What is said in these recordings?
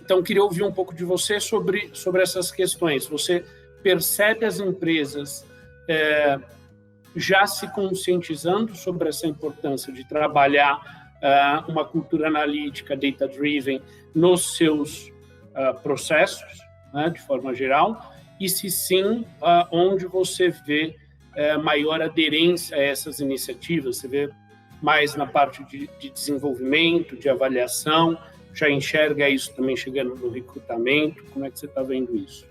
Então, queria ouvir um pouco de você sobre essas questões. Você percebe as empresas já se conscientizando sobre essa importância de trabalhar uma cultura analítica, data-driven, nos seus processos, né, de forma geral, e se sim, onde você vê maior aderência a essas iniciativas? Você vê mais na parte de desenvolvimento, de avaliação, já enxerga isso também chegando no recrutamento? Como é que você está vendo isso?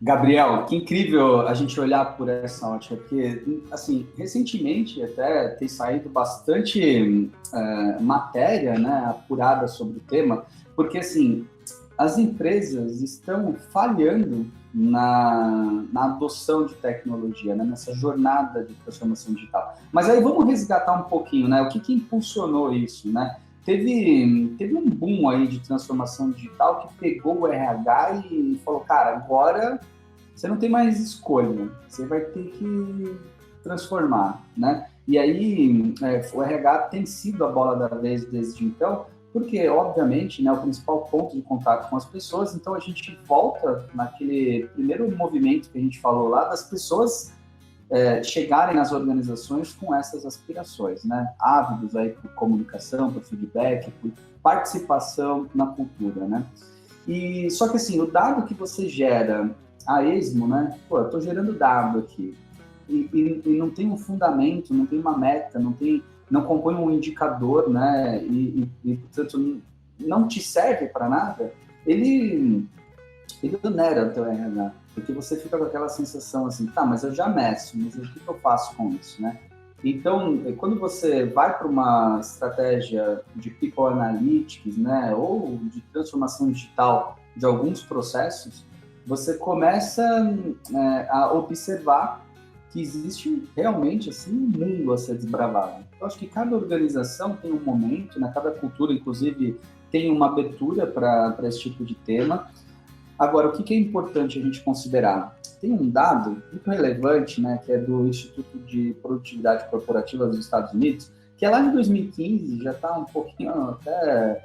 Gabriel, que incrível a gente olhar por essa ótica, porque, assim, recentemente até tem saído bastante matéria, né, apurada sobre o tema, porque, assim, as empresas estão falhando na adoção de tecnologia, né, nessa jornada de transformação digital. Mas aí vamos resgatar um pouquinho, né, o que impulsionou isso, né? Teve um boom aí de transformação digital que pegou o RH e falou, cara, agora você não tem mais escolha, você vai ter que transformar, né? E aí o RH tem sido a bola da vez desde então, porque, obviamente, né, o principal ponto de contato com as pessoas, então a gente volta naquele primeiro movimento que a gente falou lá, das pessoas chegarem nas organizações com essas aspirações, né? Ávidos aí por comunicação, por feedback, por participação na cultura, né? E só que assim, o dado que você gera a esmo, né? Pô, eu tô gerando dado aqui e não tem um fundamento, não tem uma meta, não compõe um indicador, né? E portanto não te serve para nada. Ele onera o teu RH, porque você fica com aquela sensação assim, tá, mas eu já meço, mas o que eu faço com isso, né? Então, quando você vai para uma estratégia de People Analytics, né, ou de transformação digital de alguns processos, você começa a observar que existe realmente assim, um mundo a ser desbravado. Eu acho que cada organização tem um momento, né, cada cultura, inclusive, tem uma abertura para esse tipo de tema. Agora, o que é importante a gente considerar? Tem um dado muito relevante, né, que é do Instituto de Produtividade Corporativa dos Estados Unidos, que é lá em 2015, já está um pouquinho até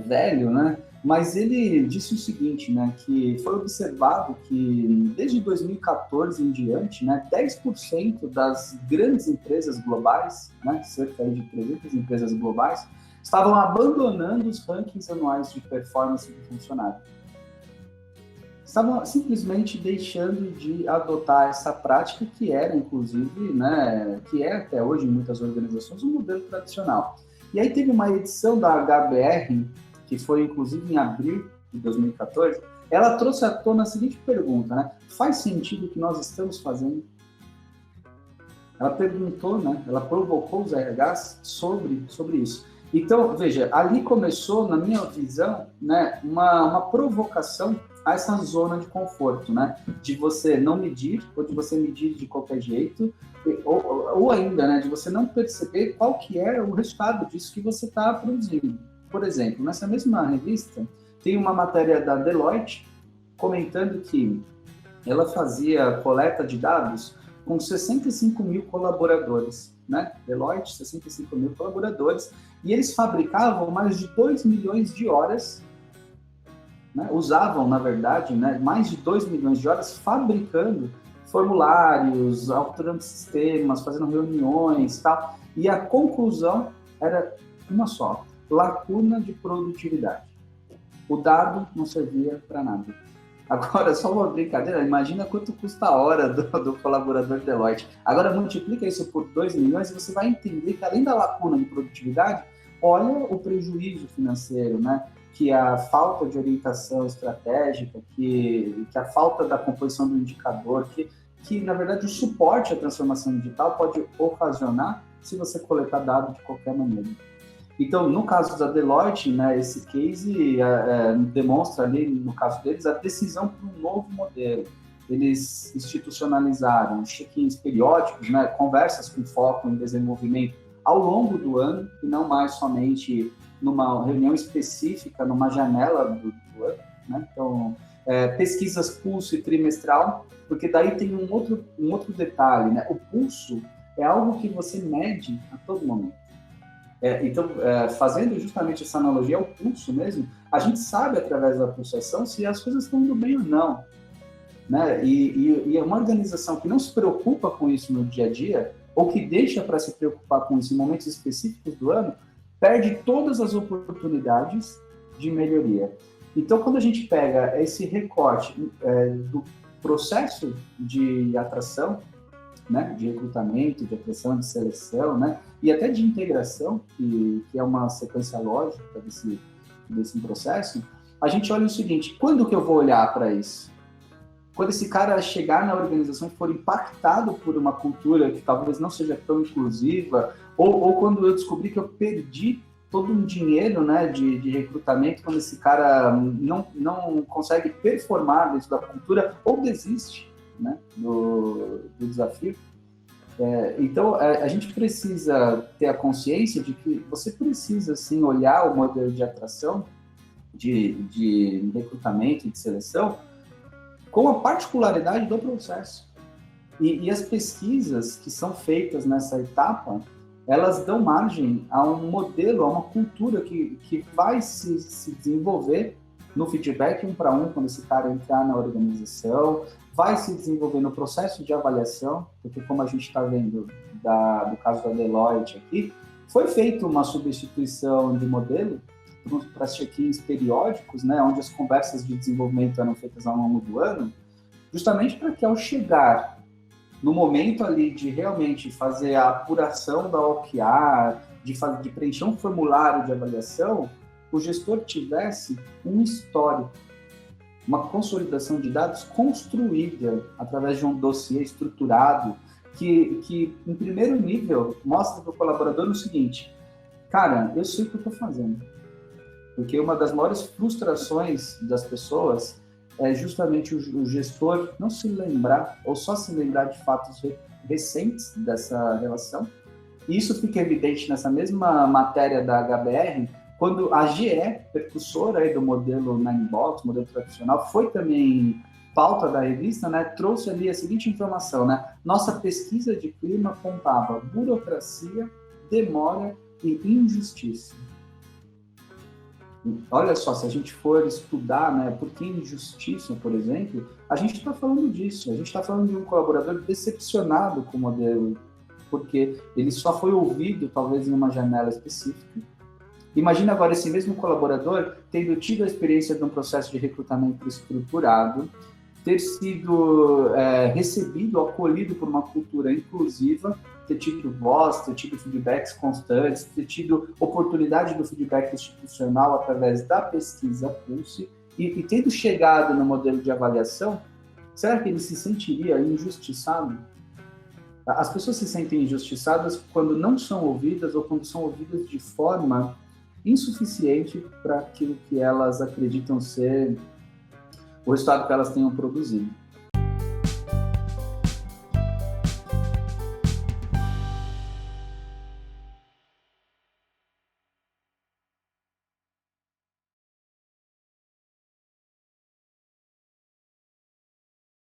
velho, né? Mas ele disse o seguinte, né, que foi observado que desde 2014 em diante, né, 10% das grandes empresas globais, né, cerca de 300 empresas globais, estavam abandonando os rankings anuais de performance do funcionário. Estavam simplesmente deixando de adotar essa prática que era, inclusive, né, que é até hoje em muitas organizações, um modelo tradicional. E aí teve uma edição da HBR, que foi inclusive em abril de 2014, ela trouxe à tona a seguinte pergunta, né? Faz sentido o que nós estamos fazendo? Ela perguntou, né? Ela provocou os RHs sobre isso. Então, veja, ali começou, na minha visão, né, uma provocação a essa zona de conforto, né? De você não medir, ou de você medir de qualquer jeito, ou ainda, né, de você não perceber qual que é o resultado disso que você está produzindo. Por exemplo, nessa mesma revista, tem uma matéria da Deloitte comentando que ela fazia coleta de dados com 65 mil colaboradores, né? Deloitte, 65 mil colaboradores, e eles fabricavam mais de 2 milhões de horas, né? Usavam, na verdade, né, mais de 2 milhões de horas fabricando formulários, alterando sistemas, fazendo reuniões, tal. E a conclusão era uma só: lacuna de produtividade. O dado não servia para nada. Agora, só uma brincadeira, imagina quanto custa a hora do colaborador Deloitte. Agora, multiplica isso por 2 milhões e você vai entender que, além da lacuna de produtividade, olha o prejuízo financeiro, né? Que a falta de orientação estratégica, que a falta da composição do indicador, que, na verdade, o suporte à transformação digital pode ocasionar se você coletar dados de qualquer maneira. Então, no caso da Deloitte, né, esse case demonstra ali, no caso deles, a decisão para um novo modelo. Eles institucionalizaram check-ins periódicos, né, conversas com foco em desenvolvimento ao longo do ano, e não mais somente numa reunião específica, numa janela do ano, né? Então, pesquisas pulso e trimestral, porque daí tem um outro detalhe, né? O pulso é algo que você mede a todo momento. Então, fazendo justamente essa analogia ao pulso mesmo, a gente sabe através da pulsação se as coisas estão indo bem ou não, né? E uma organização que não se preocupa com isso no dia a dia, ou que deixa para se preocupar com isso em momentos específicos do ano, perde todas as oportunidades de melhoria. Então, quando a gente pega esse recorte do processo de atração, né, de recrutamento, de atração, de seleção, né, e até de integração, que é uma sequência lógica desse processo, a gente olha o seguinte: quando que eu vou olhar para isso? Quando esse cara chegar na organização e for impactado por uma cultura que talvez não seja tão inclusiva, ou quando eu descobrir que eu perdi todo um dinheiro, né, de recrutamento, quando esse cara não consegue performar dentro da cultura ou desiste, né, do desafio. Então, a gente precisa ter a consciência de que você precisa, sim, olhar o modelo de atração, de recrutamento e de seleção com a particularidade do processo. E as pesquisas que são feitas nessa etapa, elas dão margem a um modelo, a uma cultura que vai se desenvolver no feedback 1 para 1, quando esse cara entrar na organização, vai se desenvolver no processo de avaliação, porque como a gente está vendo do caso da Deloitte aqui, foi feita uma substituição de modelo para check-ins periódicos, né, onde as conversas de desenvolvimento eram feitas ao longo do ano, justamente para que ao chegar no momento ali de realmente fazer a apuração da OKR, de preencher um formulário de avaliação, o gestor tivesse um histórico, uma consolidação de dados construída através de um dossiê estruturado que em primeiro nível, mostra para o colaborador o seguinte: cara, eu sei o que eu estou fazendo. Porque uma das maiores frustrações das pessoas é justamente o gestor não se lembrar, ou só se lembrar de fatos recentes dessa relação. E isso fica evidente nessa mesma matéria da HBR, quando a GE, precursora aí do modelo Ninebox, modelo tradicional, foi também pauta da revista, né, trouxe ali a seguinte informação, né? Nossa pesquisa de clima apontava burocracia, demora e injustiça. Olha só, se a gente for estudar, né, por que injustiça, por exemplo, a gente está falando disso. A gente está falando de um colaborador decepcionado com o modelo, porque ele só foi ouvido, talvez, em uma janela específica. Imagina agora esse mesmo colaborador tendo tido a experiência de um processo de recrutamento estruturado, ter sido recebido, acolhido por uma cultura inclusiva, ter tido voz, ter tido feedbacks constantes, ter tido oportunidade do feedback institucional através da pesquisa Pulse, e tendo chegado no modelo de avaliação, será que ele se sentiria injustiçado? As pessoas se sentem injustiçadas quando não são ouvidas ou quando são ouvidas de forma insuficiente para aquilo que elas acreditam ser o resultado que elas tenham produzido.